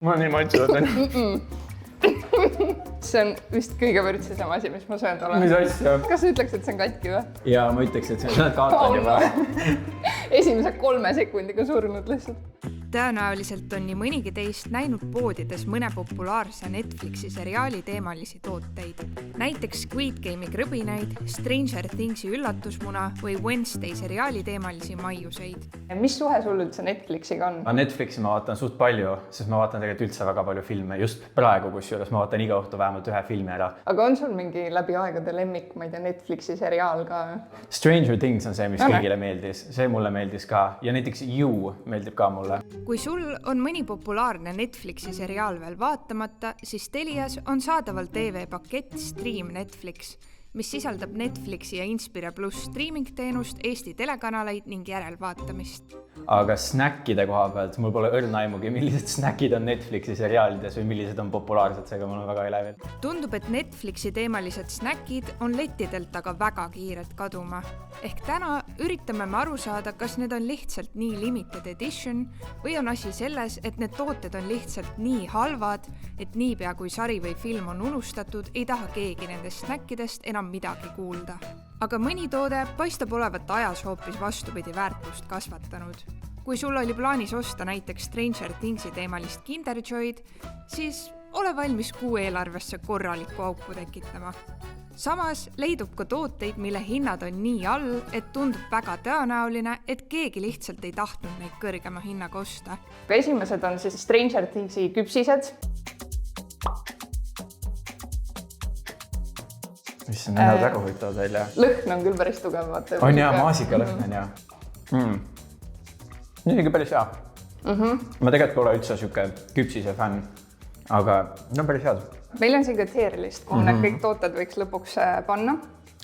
Ma nii maitsevad on. See on vist kõige vürtsisem asi, mis ma söönud olen. Mis asja? Kas sa ütleks, et see on katki või? Ja ma ütleks, et sa oled kaotanud juba. Esimese 3 sekundiga surnud lihtsalt. Tõenäoliselt on nii mõnigi teist näinud poodides mõne populaarse Netflixi seriaali teemalisi tooteid. Näiteks Squid Game'i krõbinaid, Stranger Thingsi üllatusmuna või Wednesday seriaali teemalisi maiuseid. Mis suhe sul üldse Netflixiga on? Netflixi ma vaatan suht palju, sest ma vaatan tegelikult üldse väga palju filme. Just praegu, kusjuures ma vaatan iga õhtu vähemalt ühe filmi ära. Aga on sul mingi läbi aegade lemmik, ma ei tea, Netflixi seriaal ka? Stranger Things on see, mis kõigile meeldis. See mulle meeldis ka. Ja näiteks You meeldib ka mulle. Kui sul on mõni populaarne Netflixi seriaal veel vaatamata, siis Telias on saadaval TV-pakett Stream Netflix, mis sisaldab Netflixi ja Inspira Plus streaming-teenust, Eesti telekanaleid ning järelvaatamist. Aga snäkkide koha pealt mul pole õrna aimugi, millised snäkid on Netflixi seriaalides või millised on populaarsed, seega mul on väga ei läinud. Tundub, et Netflixi teemalised snäkid on lettidelt aga väga kiired kaduma. Ehk täna üritame me aru saada, kas need on lihtsalt nii limited edition või on asi selles, et need tooted on lihtsalt nii halvad, et niipea kui sari või film on unustatud, ei taha keegi nendest snäkkidest enam midagi kuulda. Aga mõni toode paistab olevat ajas hoopis vastupidi väärtust kasvatanud. Kui sul oli plaanis osta näiteks Stranger Thingsi teemalist Kinder Joy'd, siis ole valmis kuu eelarvesse korralikku auku tekitama. Samas leidub ka tooteid, mille hinnad on nii all, et tundub väga tõenäoline, et keegi lihtsalt ei tahtnud neid kõrgema hinnaga osta. Esimesed on siis Stranger Thingsi küpsised. Mis on näevad väga huvitavad välja. Lõhn on küll päris tugev. On jah, maasika lõhn on jah. Nii ikka päris hea. Ma tegelikult pole üldse siuke küpsise fänn, aga no päris head. Meil on siin ka tier-list, kuhu need kõik tooted võiks lõpuks panna.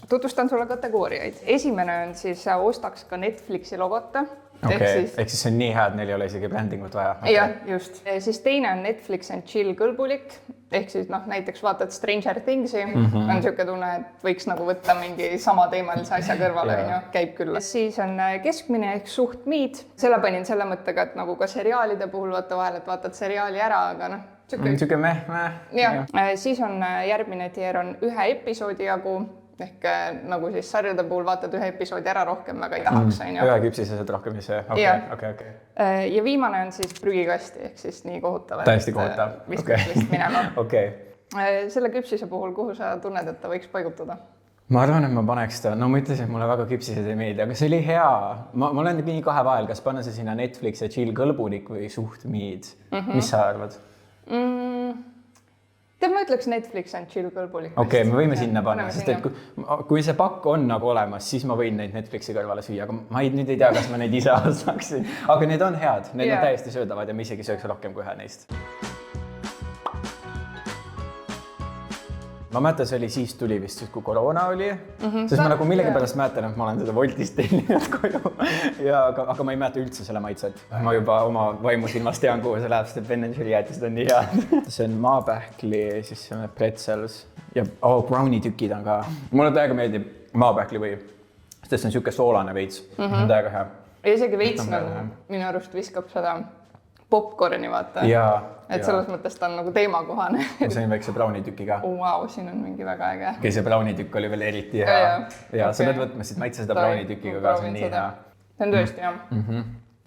Tutvustan sulle kategooriaid. Esimene on siis ostaks ka Netflixi logote. Ehk siis see on nii hea, et neil ei ole isegi brändingut vaja. Jah, just. Siis teine on Netflix and Chill kõlbulik. Ehk siis näiteks vaatad Stranger Thingsi, on siuke tunne, et võiks nagu võtta mingi sama teemalise asja kõrvale, käib küll. Siis on keskmine ehk suht miid. Selle panin selle mõttega, et nagu ka seriaalide puhul vaata vahel, et vaatad seriaali ära, aga Siuke meh. Siis on järgmine tier on ühe episoodi jagu. Ehk nagu siis sarjade puhul vaatad ühe episoodi ära rohkem, väga ei tahaks. Ühe küpsised rohkem mis see? Okay. Ja viimane on siis prügikasti, ehk siis nii kohutav. Täiesti kohutav. Vist minema. Okay. Selle küpsise puhul, kuhu sa tunned, et ta võiks paigutada? Ma arvan, et ma paneks ta. No ma ütlesin, et mulle väga küpsised ei meeldi, aga see oli hea. Ma olen nii kahe vahel, kas panna see sinna Netflix ja Chill kõlbulik või suht miid. Mis sa arvad? Ma ütleks Netflix and Chill kõlbulik. Okei, me võime sinna panna, sest et kui see pakk on nagu olemas, siis ma võin neid Netflixi kõrvale süüa, aga ma nüüd ei tea, kas ma neid ise ostaksin. Aga need on head, need on täiesti söödavad ja ma isegi sööks rohkem kui ühe neist. Ma mäletan, see oli siis tuli vist, kui koroona oli, sest ma nagu millegipärast mäletan, et ma olen seda Woltist tellinud koju, aga ma ei mäleta üldse selle maitset. Ma juba oma vaimusilmast tean, kuhu see läheb, sest et Ben & Jerry jäätised on nii head. See on maapähkli, siis see on pretzels ja brownie tükid on ka. Mulle täiega meeldib maapähkli või, sest see on siuke soolane veits, on täiega hea. Ja isegi veits nagu minu arust viskab seda popcorni vaata. Et selles mõttes ta on nagu teemakohane. Ma sain väikse brownie tüki ka. Wow, siin on mingi väga äge. Okei, see brownie tükk oli veel eriti hea. Ja sa pead võtma, siis maitse seda brownie tükiga ka, see on nii hea. See on tõesti hea.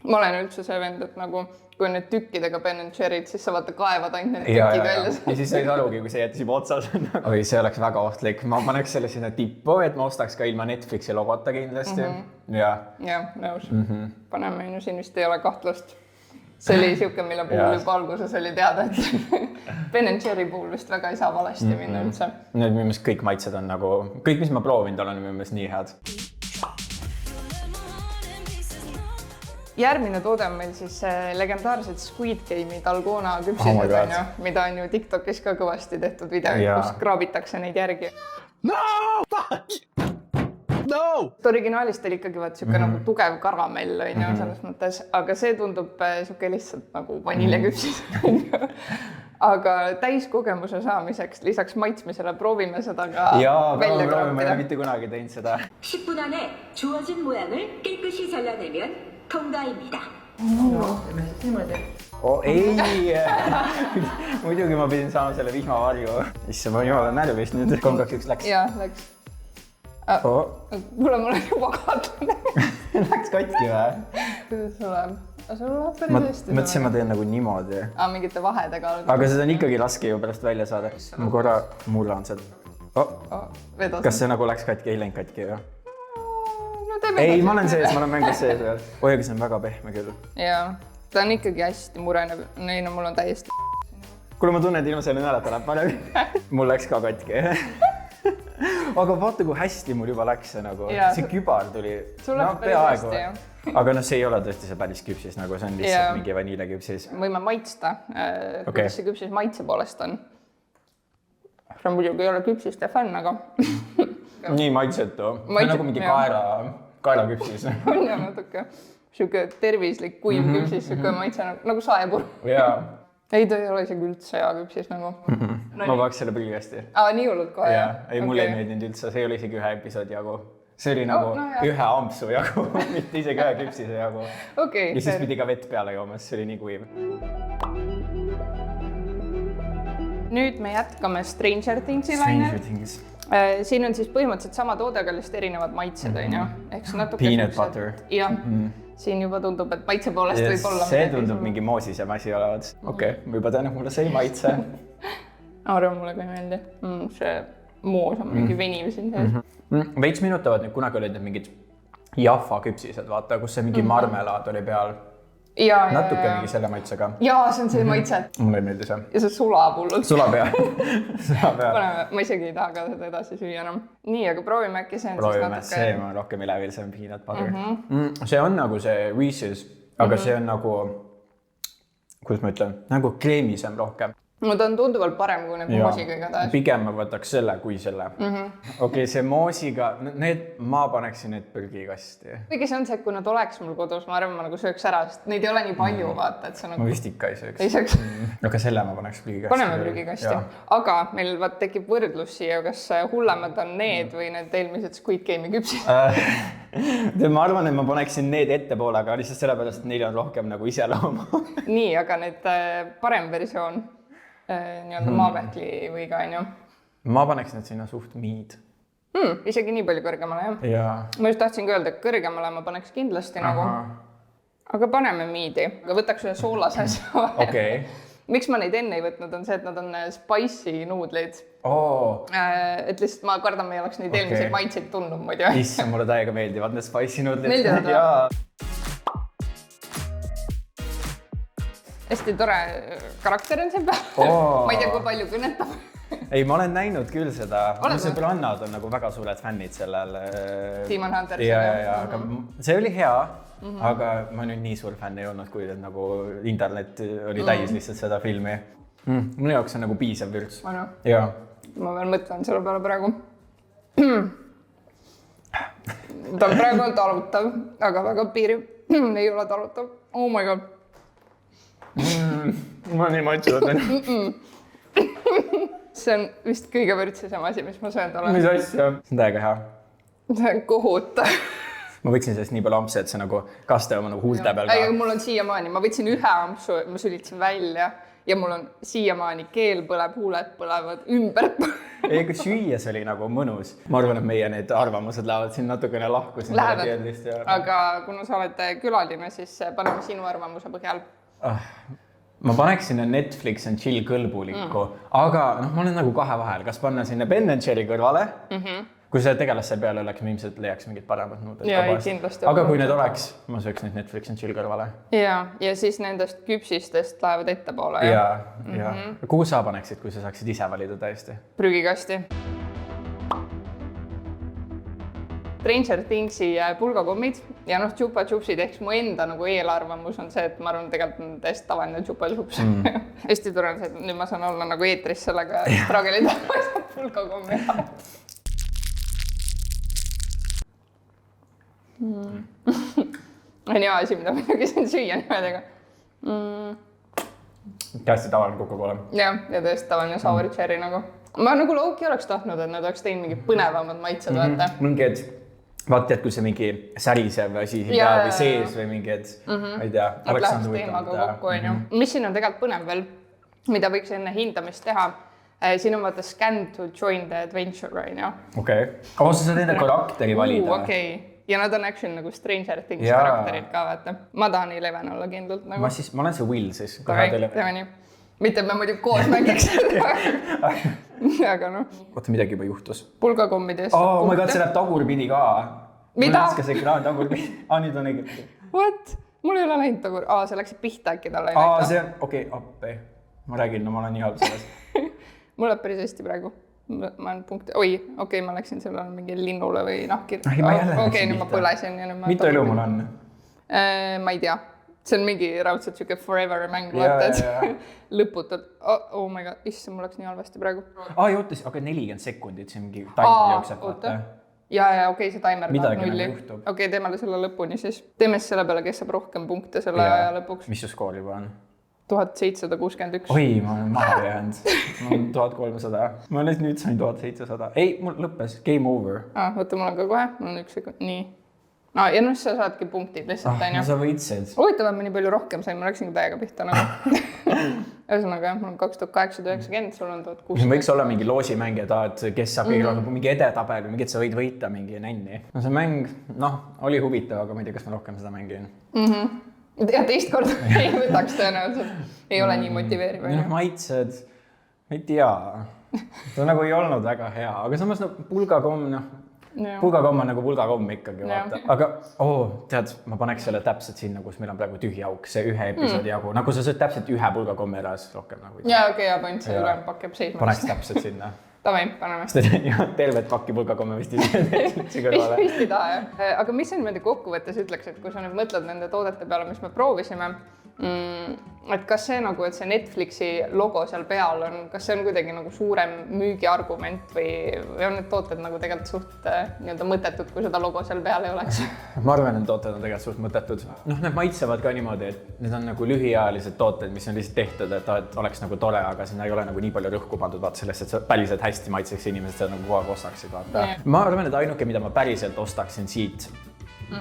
Ma olen üldse see vend, et nagu kui on need tükkidega Ben & Jerry'd, siis sa vaata kaevad ainult need tükid välja. Ja siis sa ei arugi, kui see jättis juba otsas. Oi, see oleks väga ohtlik. Ma paneks selle sinna tippu, et ma ostaks ka ilma Netflixi logota kindlasti. Ja, nõus. Paneme ju siin vist ei ole kahtlust. See oli siuke, mille puhul juba alguses oli teada, et Ben & Jerry puhul vist väga ei saa valesti minna üldse. Need minu meelest kõik maitsed on nagu, kõik mis ma proovinud olen minu meelest nii head. Järgmine toode on meil siis legendaarsed Squid Game'i Dalgona küpsised, mida on ju TikTokis ka kõvasti tehtud videoid, kus kraabitakse neid järgi. No! Fuck! No! Originaalist oli ikkagi siuke nagu tugev karamell selles mõttes, aga see tundub siuke lihtsalt nagu vaniljaküpsis. Aga täiskogemuse saamiseks, lisaks maitsmisele proovime seda ka välja kraapida. Ma ei ole mitte kunagi teinud seda. 10분 안에 주어진 모양을 깨끗이 잘라내면 통과입니다. teeme siis niimoodi. Ei, muidugi ma pidin saama selle vihmavarju. Issa, ma jumala närvis nüüd. 3, 2, 1 läks. Jaa, läks. Kuule, mul on juba kaotlane. Läks katki või? Kuidas sul läheb? Sul läheb päris hästi. Mõtlesin, ma teen nagu niimoodi. Mingite vahedega. Aga seda on ikkagi raske ju pärast välja saada. Ma korra murran seda. Kas see nagu läks katki, ei läinud katki või? Ei, ma olen sees, ma olen mängus sees. Oi, aga see on väga pehme küll. Jaa, ta on ikkagi hästi mureneb. Ei, no mul on täiesti Kuule, ma tunnen, et ilmselt nädalata läheb parem. Mul läks ka katki. Aga vaata, kui hästi mul juba läks see nagu. See kübar tuli peaaegu. Aga noh, see ei ole tõesti see päris küpsis, nagu see on lihtsalt mingi vaniileküpsis. Võime maitsta, kuidas see küpsis maitse poolest on. See muidugi ei ole küpsiste fänn, aga... Nii maitsetu. See on nagu mingi kaelaküpsis. On ja natuke siuke tervislik kuiv küpsis, siuke maitse nagu saepur. Ei, ta ei ole isegi üldse hea küpsis nagu. Ma vaaks selle prügikasti. Nii hullud kohe? Ei, mulle ei meeldinud üldse, see ei ole isegi ühe episoodi jagu. See oli nagu ühe ampsu jagu, mitte isegi ühe küpsise jagu. Ja siis pidi ka vett peale joomas, see oli nii kuiv. Nüüd me jätkame Stranger Thingsi laine. Siin on siis põhimõtteliselt sama toode, aga lihtsalt erinevad maitsed, on ju? Peanut butter. Jah, siin juba tundub, et maitse poolest võib olla. See tundub mingi moosisem asi olevat. Okei, ma juba tean, et mulle see ei maitse. Arvan, mulle ka ei meeldi. See moos on mingi veniv siin sees. Veits minutavad nüüd, kunagi olid need mingid Jaffa küpsised, vaata, kus see mingi marmelaad oli peal. Natuke mingi selle maitsega. Jaa, see on see maitse. Mulle ei meeldi see. Ja see sulab hullult. Sulab jah. Ma isegi ei taha ka seda edasi süüa enam. Nii, aga proovime äkki see on siis natuke... See on rohkem ilevil, see on peanut butter. See on nagu see Reese's, aga see on nagu, kuidas ma ütlen, nagu kreemisem rohkem. No ta on tunduvalt parem kui need moosiga igatahes. Pigem ma võtaks selle kui selle. Okei, see moosiga, ma paneksin need prügikasti. Kuigi see on see, et kui nad oleks mul kodus, ma arvan, ma nagu sööks ära, sest neid ei ole nii palju, vaata, et see nagu... Ma vist ikka ei sööks. Ei sööks. Aga selle ma paneks prügikasti. Paneme prügikasti. Aga meil tekib võrdlus siia, kas hullemad on need või need eelmised Squid Game'i küpsid. Ma arvan, et ma paneksin need ettepoole, aga lihtsalt sellepärast, et neil on rohkem nagu iselooma. Nii, aga need parem versioon. Nii-öelda maapehkli või ka, on ju? Ma paneks need sinna suht miid. Isegi nii palju kõrgemale, jah? Ma just tahtsin ka öelda, et kõrgemale ma paneks kindlasti nagu. Aga paneme miidi. Aga võtaks ühe soolase asja. Miks ma neid enne ei võtnud, on see, et nad on spicy nuudlid. Et lihtsalt ma kardan, me ei oleks neid eelmiseid maitseid tundnud muidu. Issa, mulle täiega meeldivad need spicy nuudlid. Meeldivad või? Hästi tore karakter on siin peal. Ma ei tea, kui palju kõnetab. Ei, ma olen näinud küll seda. Sõbrannad on nagu väga suured fännid sellel. Demon Hunter. See oli hea, aga ma nüüd nii suur fänn ei olnud, kui nagu internet oli täis lihtsalt seda filmi. Minu jaoks on nagu piisav vürts. Ma veel mõtlen selle peale praegu. Ta on praegu talutav, aga väga piiri ei ole talutav. Oh my god. Ma nii maitsevad enne. See on vist kõige vürtsisem asi, mis ma söönud olen. Mis asja? See on täiega hea. See on kohutav. Ma võtsin sellest nii palju ampsu, et see nagu kaste oma nagu huulte peal ka. Mul on siiamaani, ma võtsin ühe ampsu, ma sülitsin välja ja mul on siiamaani keel põleb, huuled põlevad ümber. Ega süües oli nagu mõnus. Ma arvan, et meie need arvamused lähevad siin natukene lahku. Lähevad, aga kuna sa oled külaline, siis paneme sinu arvamuse põhjal. Ma paneks sinna Netflix and chill kõlbulikku, aga ma olen nagu kahe vahel, kas panna sinna Ben & Jerry kõrvale, kui see tegelas seal peale oleks, me ilmselt leiaks mingid paremad nuudlid. Aga kui need oleks, ma sööks need Netflix and chill kõrvale. Ja siis nendest küpsistest lähevad ettepoole. Kuhu sa paneksid, kui sa saaksid ise valida täiesti? Prügikasti. Stranger Thingsi pulgakommid ja Chupa Chupsid ehk mu enda nagu eelarvamus on see, et ma arvan, tegelikult on täiesti tavaline Chupa Chups. Hästi tore on see, et nüüd ma saan olla nagu eetris sellega tragelida pulgakommi. On hea asi, mida ma käisin süüa niimoodi. Täiesti tavaline Coca-Cola. Ja täiesti tavaline sour cherry nagu. Ma nagu lauki oleks tahtnud, et nad oleks teinud mingid põnevamad maitsed, vaata. Mingid vaata, et kui see mingi särisev asi siin peal või sees või mingi, et ma ei tea, oleks saanud huvitavalt. Mis siin on tegelikult põnev veel, mida võiks enne hindamist teha? Siin on vaata scan to join the adventure, on ju? Okei. Sa saad enda karakteri valida. Okei. Ja nad on actually nagu Stranger Things karakterid ka, vaata. Ma tahan 11 olla kindlalt nagu. Ma olen see Will siis. Teeme nii. Mitte me muidu koos mängiks seda. Aga noh. Oota, midagi juba juhtus. Pulgakommides. Oh my god, see läheb tagurpidi ka. Mida? Mul läks ekraan tagurpidi. Nüüd on õige. What? Mul ei ole läinud tagur. See läksid pihta äkki talle. See on, okei, appi. Ma räägin, no ma olen nii halb selles. Mul läheb päris hästi praegu. Ma olen punkti. Okei, ma läksin sellele mingi linnule või nahkir. Okei, nüüd ma põlesin. Mitu elu mul on? Ma ei tea. See on mingi raudselt siuke forever mäng, vaata, et lõputult. Oh my god, issand, mul läks nii halvasti praegu. Jootis, 40 sekundit, see mingi taimer jookseb, vaata. Ja, okei, see taimer tahab nulli. Okei, teeme selle lõpuni siis. Teeme siis selle peale, kes saab rohkem punkte selle aja lõpuks. Mis su skoor juba on? 1761. Oi, ma olen maha jäänud. Ma olen 1300. Ma nüüd sain 1700. Ei, mul lõppes. Game over. Võtta, mul on ka kohe. Mul on üks sekund. Nii. Ja nüüd sa saadki punktid lihtsalt, on ju. Sa võitsid. Huvitav, et ma nii palju rohkem sain. Ma läksingi täiega pihta nagu. Ühesõnaga, mul on 2890, sul on 1600. Võiks olla mingi loosimäng, et kes saab kõige rohkem mingi edetabel või mingi, et sa võid võita mingi nänni. No see mäng, oli huvitav, aga ma ei tea, kas ma rohkem seda mängin. Ja teist korda ei võtaks tõenäoliselt. Ei ole nii motiveeriv. Maitsed, ma ei tea. See nagu ei olnud väga hea, aga samas Pulgakomm on nagu pulgakomm ikkagi, vaata. Aga, tead, ma paneks selle täpselt sinna, kus meil on praegu tühi auk, see ühe episoodi jagu. Nagu sa sööd täpselt ühe pulgakommi ära, siis rohkem nagu. Okei, point, see ülem pakk jääb seisma. Paneks täpselt sinna. Tavai, paneme. Tervet pakki pulgakomme vist ise kõrvale. Vist ei taha, jah. Aga mis sa niimoodi kokkuvõttes ütleks, et kui sa nüüd mõtled nende toodete peale, mis me proovisime, et kas see nagu, et see Netflixi logo seal peal on, kas see on kuidagi nagu suurem müügiargument või on need tooted nagu tegelikult suht nii-öelda mõttetud, kui seda logo seal peal ei oleks? Ma arvan, et tooted on tegelikult suht mõttetud. Need maitsevad ka niimoodi, et need on nagu lühiajalised tooted, mis on lihtsalt tehtud, et oleks nagu tore, aga sinna ei ole nagu nii palju rõhku pandud vaata sellest, et sa päriselt hästi maitseks inimesed seda nagu kogu aeg ostaksid. Ma arvan, et ainuke, mida ma päriselt ostaksin siit,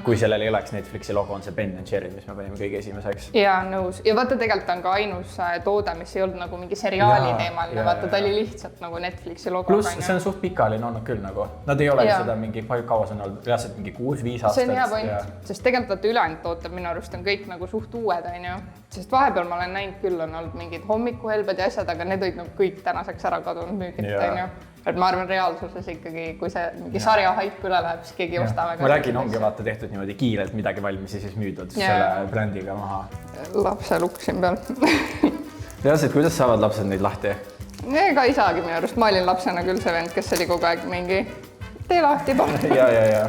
kui sellel ei oleks Netflixi logo, on see Ben & Jerry, mis me panime kõige esimeseks. Jaa, nõus. Ja vaata, tegelikult on ka ainus toode, mis ei olnud nagu mingi seriaali teemaline. Vaata, ta oli lihtsalt nagu Netflixi logo. Plus see on suht pikaline olnud küll nagu. Nad ei ole seda mingi palju kauas on olnud, reaalselt mingi 6-5 aastat. See on hea point, sest tegelikult ülejäänud tooted minu arust on kõik nagu suht uued, on ju. Sest vahepeal ma olen näinud küll, on olnud mingid hommikuhelbed ja asjad, aga need olid nagu kõik tänaseks ära kadunud müügit, on ju. Et ma arvan reaalsuses ikkagi, kui see mingi sarja haip üle läheb, siis keegi osta väga. Ma räägin, ongi vaata tehtud niimoodi kiirelt midagi valmis ja siis müüdud selle brändiga maha. Lapse lukk siin peal. Reaalselt, kuidas saavad lapsed neid lahti? Ega ei saagi minu arust. Ma olin lapsena küll see vend, kes oli kogu aeg mingi tee lahti. Ja.